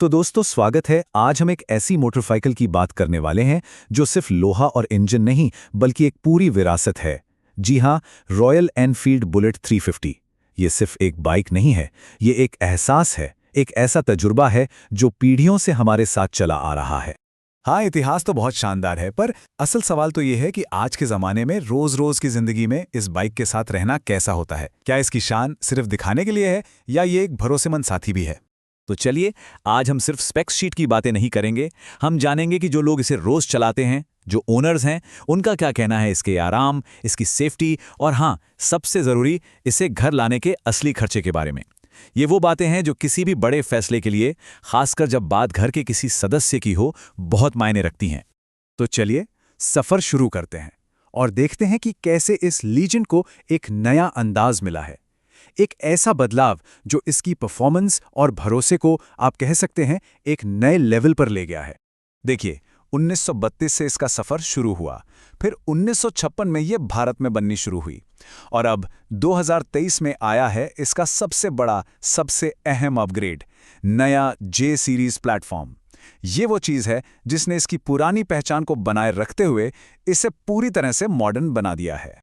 तो दोस्तों स्वागत है। आज हम एक ऐसी मोटरसाइकिल की बात करने वाले हैं जो सिर्फ लोहा और इंजन नहीं बल्कि एक पूरी विरासत है। जी हाँ, रॉयल एनफील्ड बुलेट 350। ये सिर्फ एक बाइक नहीं है, ये एक एहसास है, एक ऐसा तजुर्बा है जो पीढ़ियों से हमारे साथ चला आ रहा है। हाँ, इतिहास तो बहुत शानदार है, पर असल सवाल तो ये है कि आज के ज़माने में रोज़-रोज़ की ज़िंदगी में इस बाइक के साथ रहना कैसा होता है? क्या इसकी शान सिर्फ दिखाने के लिए है या ये एक भरोसेमंद साथी भी है? तो चलिए, आज हम सिर्फ स्पेक्स शीट की बातें नहीं करेंगे। हम जानेंगे कि जो लोग इसे रोज चलाते हैं, जो ओनर्स हैं, उनका क्या कहना है इसके आराम, इसकी सेफ्टी और हाँ, सबसे ज़रूरी, इसे घर लाने के असली खर्चे के बारे में। ये वो बातें हैं जो किसी भी बड़े फैसले के लिए, खासकर जब बात घर के किसी सदस्य की हो, बहुत मायने रखती हैं। तो चलिए, सफ़र शुरू करते हैं और देखते हैं कि कैसे इस लीजेंड को एक नया अंदाज मिला है। एक ऐसा बदलाव जो इसकी परफॉर्मेंस और भरोसे को आप कह सकते हैं एक नए लेवल पर ले गया है। देखिए, 1932 से इसका सफ़र शुरू हुआ, फिर 1956 में ये भारत में बननी शुरू हुई और अब 2023 में आया है इसका सबसे बड़ा, सबसे अहम अपग्रेड, नया जे सीरीज़ प्लेटफॉर्म। ये वो चीज़ है जिसने इसकी पुरानी पहचान को बनाए रखते हुए इसे पूरी तरह से मॉडर्न बना दिया है।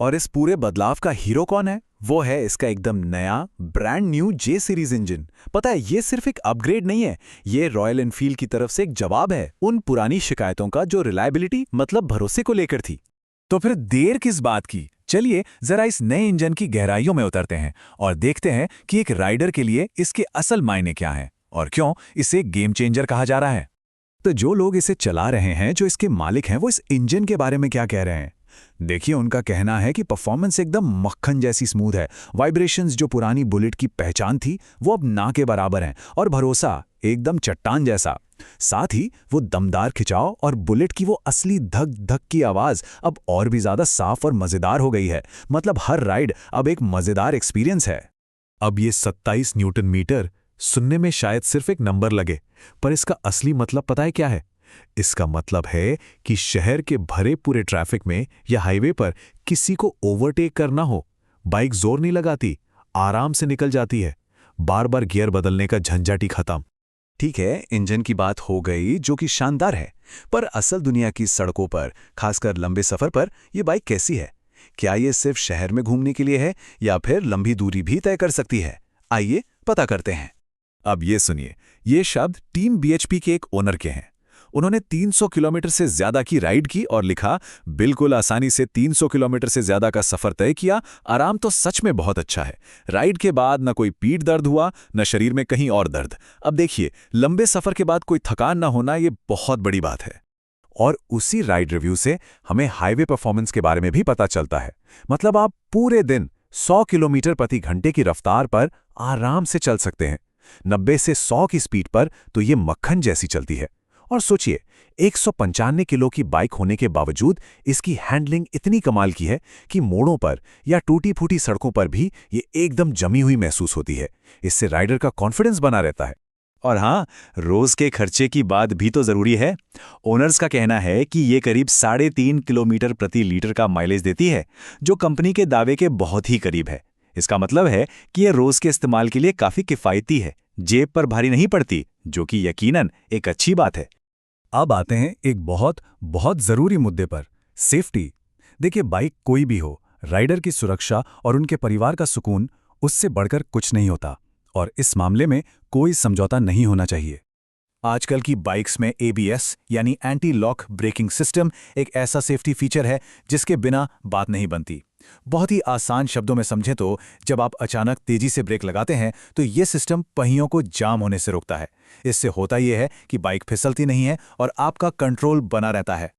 और इस पूरे बदलाव का हीरो कौन है? वो है इसका एकदम नया ब्रांड न्यू जे सीरीज इंजन। पता है, ये सिर्फ एक अपग्रेड नहीं है, ये रॉयल एनफील्ड की तरफ से एक जवाब है उन पुरानी शिकायतों का जो रिलायबिलिटी मतलब भरोसे को लेकर थी। तो फिर देर किस बात की? चलिए जरा इस नए इंजन की गहराइयों में उतरते हैं और देखते हैं कि एक राइडर के लिए इसके असल मायने क्या हैं और क्यों इसे गेम चेंजर कहा जा रहा है। तो जो लोग इसे चला रहे हैं, जो इसके मालिक हैं, वो इस इंजन के बारे में क्या कह रहे हैं? देखिए, उनका कहना है कि परफॉर्मेंस एकदम मक्खन जैसी स्मूथ है। वाइब्रेशंस जो पुरानी बुलेट की पहचान थी वो अब ना के बराबर हैं और भरोसा एकदम चट्टान जैसा। साथ ही वो दमदार खिंचाव और बुलेट की वो असली धक धक की आवाज अब और भी ज्यादा साफ और मजेदार हो गई है। मतलब हर राइड अब एक मजेदार एक्सपीरियंस है। अब ये 27 न्यूटन मीटर सुनने में शायद सिर्फ एक नंबर लगे, पर इसका असली मतलब पता है क्या है? इसका मतलब है कि शहर के भरे पूरे ट्रैफिक में या हाईवे पर किसी को ओवरटेक करना हो, बाइक जोर नहीं लगाती, आराम से निकल जाती है। बार बार गियर बदलने का झंझट ही खत्म। ठीक है, इंजन की बात हो गई जो कि शानदार है, पर असल दुनिया की सड़कों पर, खासकर लंबे सफर पर, यह बाइक कैसी है? क्या ये सिर्फ शहर में घूमने के लिए है या फिर लंबी दूरी भी तय कर सकती है? आइए पता करते हैं। अब ये सुनिए, ये शब्द टीम बीएचपी के एक ओनर के हैं। उन्होंने 300 किलोमीटर से ज्यादा की राइड की और लिखा, बिल्कुल आसानी से 300 किलोमीटर से ज्यादा का सफर तय किया। आराम तो सच में बहुत अच्छा है। राइड के बाद न कोई पीठ दर्द हुआ, न शरीर में कहीं और दर्द। अब देखिए, लंबे सफर के बाद कोई थकान न होना, ये बहुत बड़ी बात है। और उसी राइड रिव्यू से हमें हाईवे परफॉर्मेंस के बारे में भी पता चलता है। मतलब आप पूरे दिन 100 किलोमीटर प्रति घंटे की रफ्तार पर आराम से चल सकते हैं। 90 से 100 की स्पीड पर तो ये मक्खन जैसी चलती है। और सोचिए, 195 किलो की बाइक होने के बावजूद इसकी हैंडलिंग इतनी कमाल की है कि मोड़ों पर या टूटी-फूटी सड़कों पर भी ये एकदम जमी हुई महसूस होती है। इससे राइडर का कॉन्फिडेंस बना रहता है। और हाँ, रोज के खर्चे की बात भी तो जरूरी है। ओनर्स का कहना है कि ये करीब 3.5 किलोमीटर प्रति लीटर का माइलेज देती है, जो कंपनी के दावे के बहुत ही करीब है। इसका मतलब है कि ये रोज के इस्तेमाल के लिए काफी किफायती है, जेब पर भारी नहीं पड़ती, जो कि यकीनन एक अच्छी बात है। अब आते हैं एक बहुत बहुत जरूरी मुद्दे पर, सेफ्टी। देखिए, बाइक कोई भी हो, राइडर की सुरक्षा और उनके परिवार का सुकून उससे बढ़कर कुछ नहीं होता, और इस मामले में कोई समझौता नहीं होना चाहिए। आजकल की बाइक्स में एबीएस यानी एंटी लॉक ब्रेकिंग सिस्टम एक ऐसा सेफ्टी फीचर है जिसके बिना बात नहीं बनती। बहुत ही आसान शब्दों में समझें तो जब आप अचानक तेजी से ब्रेक लगाते हैं तो ये सिस्टम पहियों को जाम होने से रोकता है। इससे होता यह है कि बाइक फिसलती नहीं है और आपका कंट्रोल बना रहता है।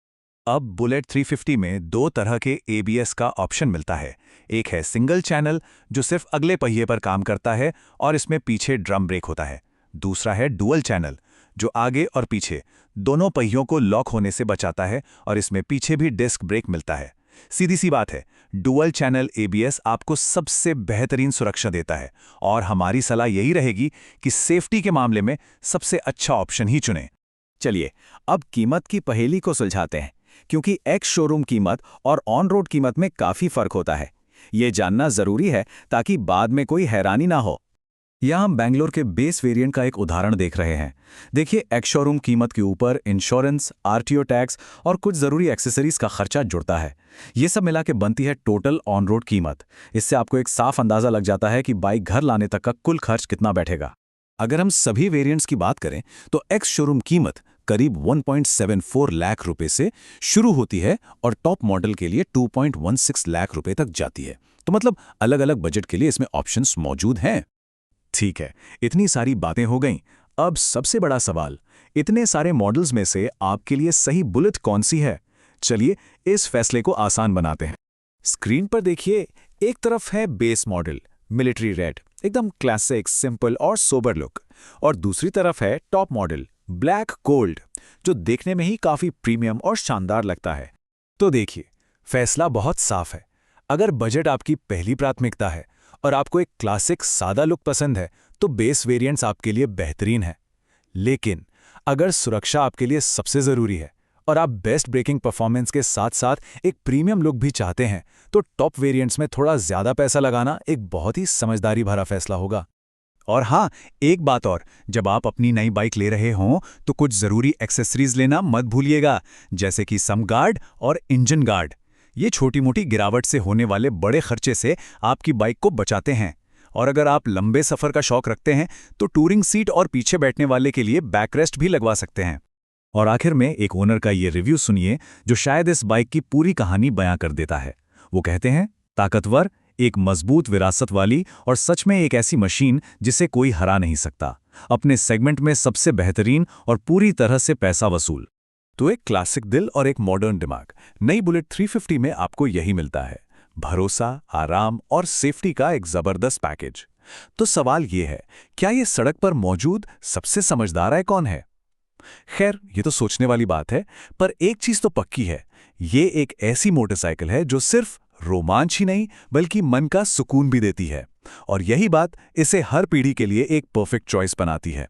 अब बुलेट 350 में 2 तरह के एबीएस का ऑप्शन मिलता है। एक है सिंगल चैनल, जो सिर्फ अगले पहिए पर काम करता है और इसमें पीछे ड्रम ब्रेक होता है। दूसरा है डुअल चैनल, जो आगे और पीछे दोनों पहियों को लॉक होने से बचाता है और इसमें पीछे भी डिस्क ब्रेक मिलता है। सीधी सी बात है, डुअल चैनल एबीएस आपको सबसे बेहतरीन सुरक्षा देता है और हमारी सलाह यही रहेगी कि सेफ्टी के मामले में सबसे अच्छा ऑप्शन ही चुनें। चलिए, अब कीमत की पहेली को सुलझाते हैं, क्योंकि एक्स शोरूम कीमत और ऑन रोड कीमत में काफी फर्क होता है। ये जानना जरूरी है ताकि बाद में कोई हैरानी ना हो। यहाँ हम बैंगलोर के बेस वेरिएंट का एक उदाहरण देख रहे हैं। देखिए, एक्स शोरूम कीमत के ऊपर इंश्योरेंस, आरटीओ टैक्स और कुछ ज़रूरी एक्सेसरीज का खर्चा जुड़ता है। ये सब मिला के बनती है टोटल ऑन रोड कीमत। इससे आपको एक साफ अंदाज़ा लग जाता है कि बाइक घर लाने तक का कुल खर्च कितना बैठेगा। अगर हम सभी वेरिएंट्स की बात करें तो एक्स शोरूम कीमत करीब 1.74 लाख रुपए से शुरू होती है और टॉप मॉडल के लिए 2.16 लाख रुपए तक जाती है। तो मतलब अलग-अलग बजट के लिए इसमें ऑप्शंस मौजूद हैं। ठीक है, इतनी सारी बातें हो गईं। अब सबसे बड़ा सवाल, इतने सारे मॉडल्स में से आपके लिए सही बुलेट कौन सी है? चलिए इस फैसले को आसान बनाते हैं। स्क्रीन पर देखिए, एक तरफ है बेस मॉडल मिलिट्री रेड, एकदम क्लासिक, सिंपल और सोबर लुक, और दूसरी तरफ है टॉप मॉडल ब्लैक गोल्ड, जो देखने में ही काफी प्रीमियम और शानदार लगता है। तो देखिए, फैसला बहुत साफ है। अगर बजट आपकी पहली प्राथमिकता है और आपको एक क्लासिक सादा लुक पसंद है तो बेस वेरिएंट्स आपके लिए बेहतरीन है। लेकिन अगर सुरक्षा आपके लिए सबसे ज़रूरी है और आप बेस्ट ब्रेकिंग परफॉर्मेंस के साथ साथ एक प्रीमियम लुक भी चाहते हैं तो टॉप वेरिएंट्स में थोड़ा ज़्यादा पैसा लगाना एक बहुत ही समझदारी भरा फैसला होगा। और हाँ, एक बात और, जब आप अपनी नई बाइक ले रहे हों तो कुछ ज़रूरी एक्सेसरीज लेना मत भूलिएगा, जैसे कि सम गार्ड और इंजन गार्ड। ये छोटी मोटी गिरावट से होने वाले बड़े खर्चे से आपकी बाइक को बचाते हैं। और अगर आप लंबे सफ़र का शौक रखते हैं तो टूरिंग सीट और पीछे बैठने वाले के लिए बैकरेस्ट भी लगवा सकते हैं। और आखिर में एक ओनर का ये रिव्यू सुनिए जो शायद इस बाइक की पूरी कहानी बयां कर देता है। वो कहते हैं, ताकतवर, एक मजबूत विरासत वाली और सच में एक ऐसी मशीन जिसे कोई हरा नहीं सकता। अपने सेगमेंट में सबसे बेहतरीन और पूरी तरह से पैसा वसूल। तो एक क्लासिक दिल और एक मॉडर्न दिमाग, नई बुलेट 350 में आपको यही मिलता है। भरोसा, आराम और सेफ्टी का एक जबरदस्त पैकेज। तो सवाल ये है, क्या ये सड़क पर मौजूद सबसे समझदार आइकॉन है? खैर, ये तो सोचने वाली बात है, पर एक चीज तो पक्की है, ये एक ऐसी मोटरसाइकिल है जो सिर्फ रोमांच ही नहीं बल्कि मन का सुकून भी देती है। और यही बात इसे हर पीढ़ी के लिए एक परफेक्ट चॉइस बनाती है।